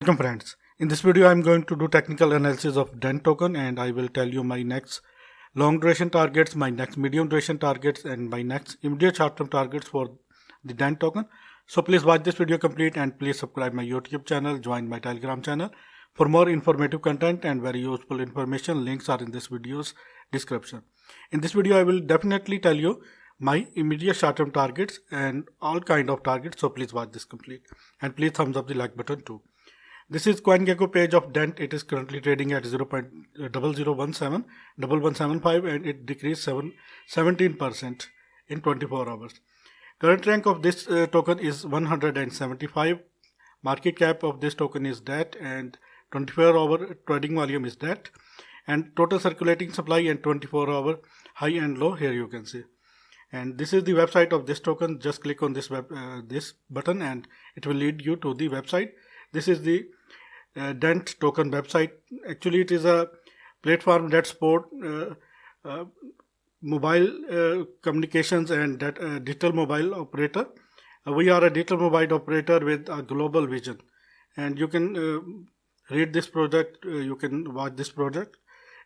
Welcome friends. In this video I am going to do technical analysis of DENT token and I will tell you my next long duration targets, my next medium duration targets and my next immediate short term targets for the DENT token. So please watch this video complete and please subscribe my YouTube channel, join my Telegram channel for more informative content and very useful information. Links are in this video's description. In this video I will definitely tell you my immediate short term targets and all kind of targets, so please watch this complete and please thumbs up the like button too. This is CoinGecko page of DENT. It is currently trading at 0.0017 and it decreased 17% in 24 hours. Current rank of this token is 175. Market cap of this token is that, and 24-hour trading volume is that, and total circulating supply and 24-hour high and low here you can see. And this is the website of this token. Just click on this this button and it will lead you to the website. This is the DENT token website. Actually it is a platform that support mobile communications and digital mobile operator. We are a digital mobile operator with a global vision, and you can read this project, you can watch this project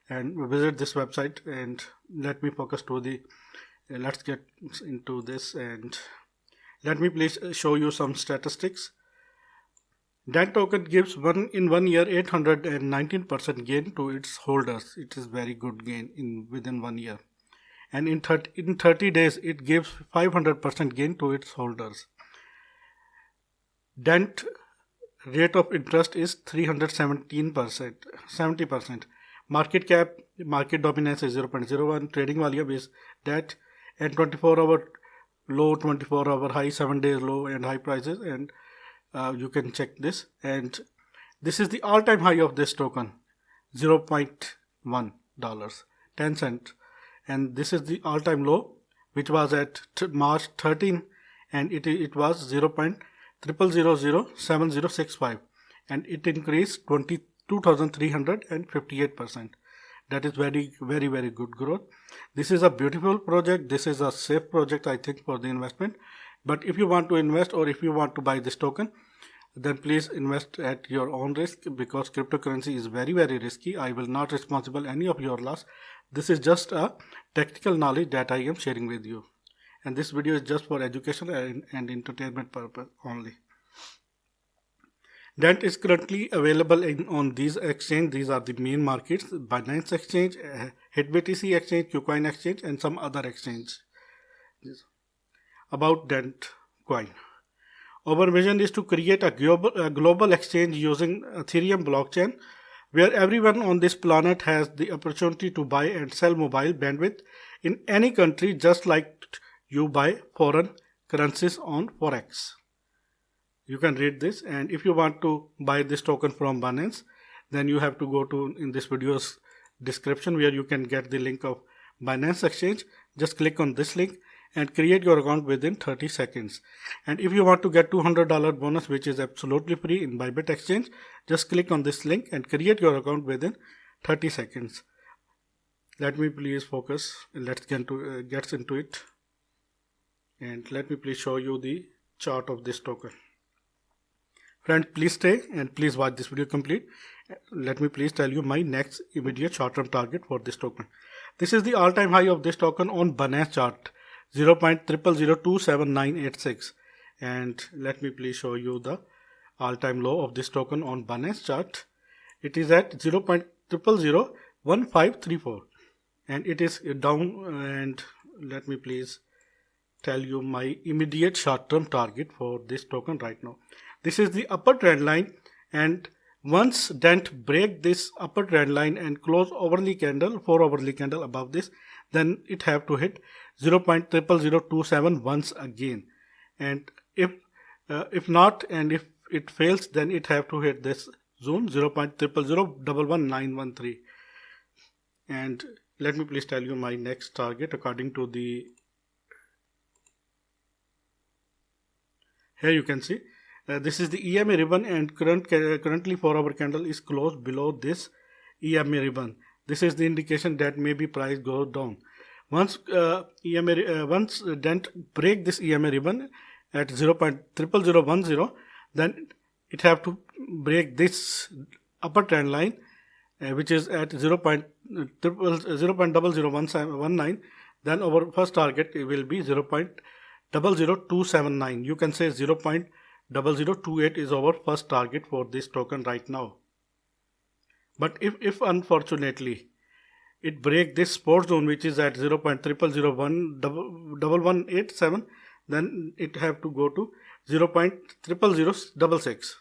and visit this website. And let me focus to the let's get into this and let me please show you some statistics. DENT token gives in 1 year 819% gain to its holders. It is very good gain within 1 year. And in 30 days it gives 500% gain to its holders. DENT rate of interest is 317%, 70%. Market cap, market dominance is 0.01. Trading volume is that, and 24-hour low, 24-hour high, 7 days low and high prices, and you can check this. And this is the all-time high of this token, $0.1, 10 cents. And this is the all-time low, which was at March 13, and it was 0.00007065, and it increased 22,358%. That is very good growth. This is a beautiful project. This is a safe project, I think, for the investment. But if you want to invest or if you want to buy this token, then please invest at your own risk, because cryptocurrency is very risky. I will not responsible any of your loss. This is just a technical knowledge that I am sharing with you, and this video is just for education and entertainment purpose only. DENT is currently available on these exchanges. These are the main markets: Binance Exchange, HitBTC Exchange, KuCoin Exchange, and some other exchange. About DENT coin, our vision is to create a global exchange using Ethereum blockchain, where everyone on this planet has the opportunity to buy and sell mobile bandwidth in any country, just like you buy foreign currencies on Forex. You can read this, and if you want to buy this token from Binance, then you have to go to in this video's description, where you can get the link of Binance Exchange. Just click on this link and create your account within 30 seconds. And if you want to get $200 bonus, which is absolutely free in Bybit Exchange, just click on this link and create your account within 30 seconds. Let me please focus. Let's get into it. And let me please show you the chart of this token. Friends, please stay and please watch this video complete. Let me please tell you my next immediate short-term target for this token. This is the all-time high of this token on Binance chart, 0.00027986. And let me please show you the all-time low of this token on Binance chart. It is at 0.001534, and it is down. And let me please tell you my immediate short-term target for this token right now. This is the upper trend line, and once DENT break this upper trend line and close hourly candle, 4-hourly candle above this, then it have to hit 0.000227 once again. And if not, and if it fails, then it have to hit this zone, 0.00011913. And let me please tell you my next target according to the, here you can see. This is the EMA ribbon, and currently 4-hour candle is closed below this EMA ribbon. This is the indication that maybe price goes down. Once DENT break this EMA ribbon at 0.0010, then it have to break this upper trend line, which is at 0.001719. Then our first target will be 0.00279. You can say 0.0028 is our first target for this token right now. But if unfortunately it break this support zone, which is at 0.001187, then it have to go to 0.00066.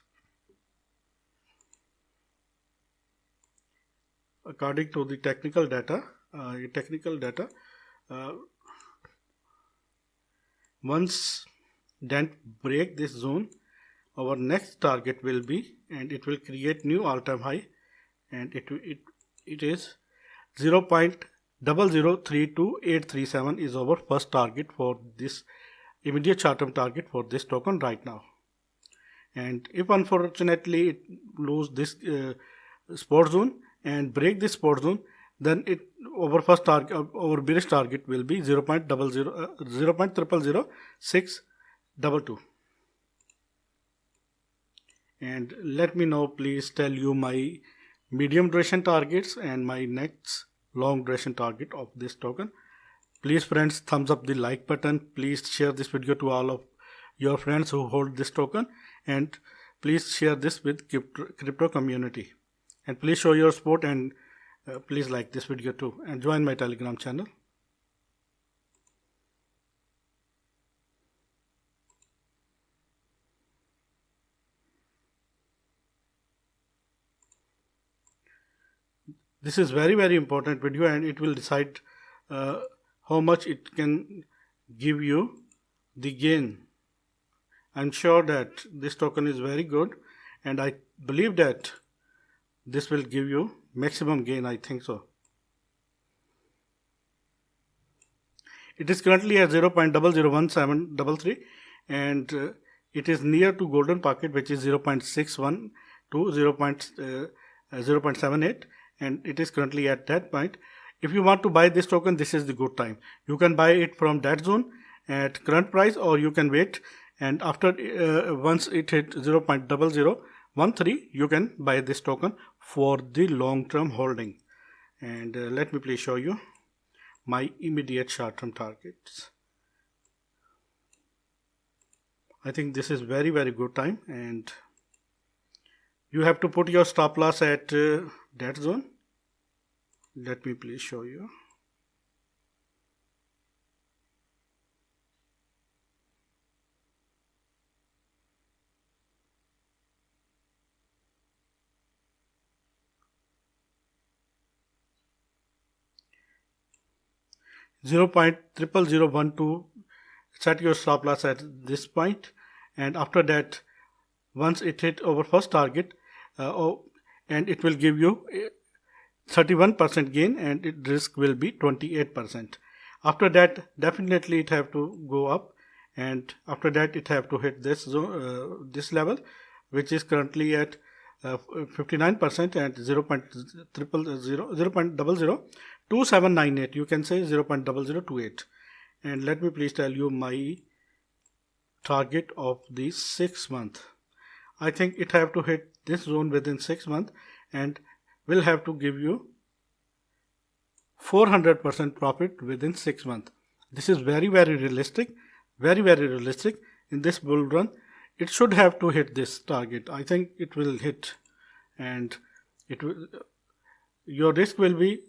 According to the technical data, once Dent break this zone, our next target will be, and it will create new all-time high, and it is 0.0032837 is our first target for this immediate short-term target for this token right now. And if unfortunately it lose this support zone and break this support zone, then our first target, our bearish target will be 0.000622. And let me now please tell you my medium duration targets and my next long duration target of this token. Please friends, thumbs up the like button. Please share this video to all of your friends who hold this token, and please share this with crypto community. And please show your support, and please like this video too, and join my Telegram channel. This is very important video, and it will decide how much it can give you the gain. I'm sure that this token is very good, and I believe that this will give you maximum gain. I think so. It is currently at 0.001733, and it is near to golden pocket, which is 0.61 to 0.78, and it is currently at that point. If you want to buy this token, this is the good time. You can buy it from that zone at current price, or you can wait, and after once it hit 0.0013, you can buy this token for the long term holding. And let me please show you my immediate short term targets. I think this is very good time, and you have to put your stop loss at that zone. Let me please show you. .00012, set your stop loss at this point, and after that, once it hit our first target, and it will give you 31% gain, and its risk will be 28%. After that, definitely it have to go up, and after that it have to hit this zone, this level, which is currently at 59%, and 0.02798. You can say 0.0028. And let me please tell you my target of the 6 month. I think it have to hit this zone within 6 months, and will have to give you 400% profit within 6 months. This is very realistic, very realistic. In this bull run, it should have to hit this target. I think it will hit, and it will, your risk will be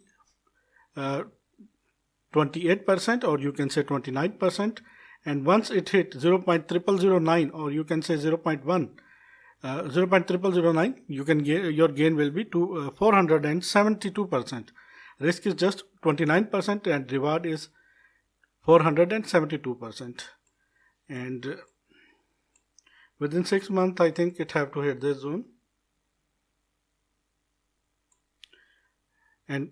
28%, or you can say 29%. And once it hit 0.0009, or you can say 0.0009, you can your gain will be to 472%. Risk is just 29%, and reward is 472%. And within 6 months, I think it have to hit this zone. And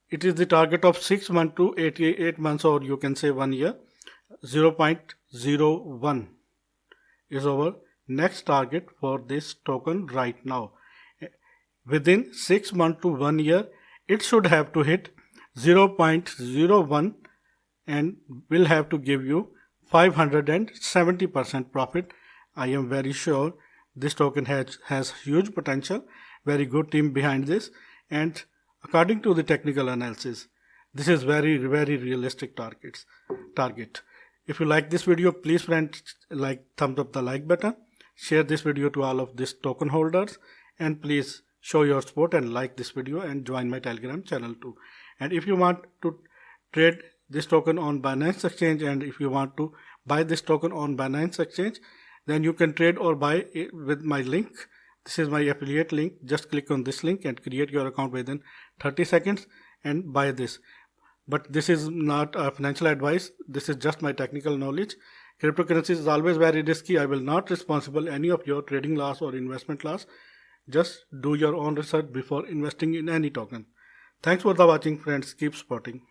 it is the target of 6 months to 8 months, or you can say 1 year. 0.01 is our next target for this token right now. Within 6 months to 1 year, it should have to hit 0.01 and will have to give you 570% profit. I am very sure This token has huge potential, very good team behind this, and according to the technical analysis, this is very realistic target. If you like this video, please friends thumbs up the like button, share this video to all of these token holders, and please show your support and like this video and join my Telegram channel too. And if you want to trade this token on Binance Exchange, and if you want to buy this token on Binance Exchange, then you can trade or buy it with my link. This is my affiliate link. Just click on this link and create your account within 30 seconds and buy this. But this is not a financial advice. This is just my technical knowledge. Cryptocurrency is always very risky. I will not responsible any of your trading loss or investment loss. Just do your own research before investing in any token. Thanks for the watching, friends. Keep supporting.